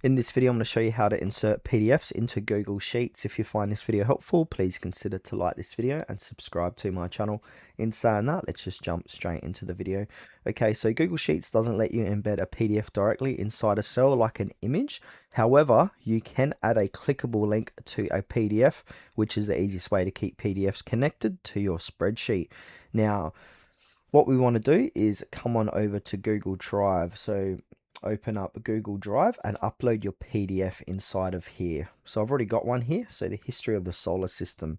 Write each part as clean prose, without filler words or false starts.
In this video, I'm going to show you how to insert PDFs into Google Sheets. If you find this video helpful, please consider to like this video and subscribe to my channel. In saying that, let's just jump straight into the video. Okay, so Google Sheets doesn't let you embed a PDF directly inside a cell like an image. However, you can add a clickable link to a PDF, which is the easiest way to keep PDFs connected to your spreadsheet. Now, what we want to do is come on over to Google Drive. So open up Google Drive and upload your PDF inside of here. So I've already got one here. So the history of the solar system.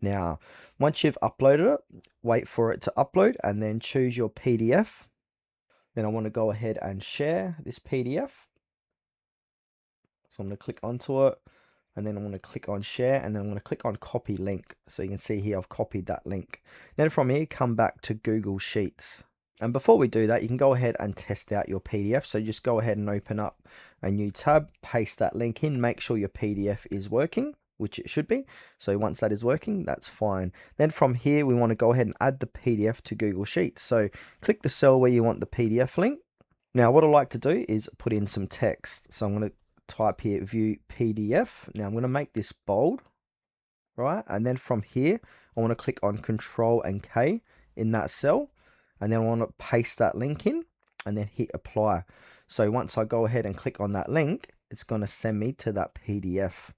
Now, once you've uploaded it, wait for it to upload and then choose your PDF. Then I want to go ahead and share this PDF. So I'm going to click onto it and then I'm going to click on share and then I'm going to click on copy link. So you can see here I've copied that link. Then from here, come back to Google Sheets. And before we do that, you can go ahead and test out your PDF. So just go ahead and open up a new tab, paste that link in, make sure your PDF is working, which it should be. So once that is working, that's fine. Then from here, we want to go ahead and add the PDF to Google Sheets. So click the cell where you want the PDF link. Now, what I like to do is put in some text. So I'm going to type here, view PDF. Now I'm going to make this bold, right? And then from here, I want to click on Control and K in that cell. And then I want to paste that link in and then hit apply. So once I go ahead and click on that link, it's going to send me to that PDF.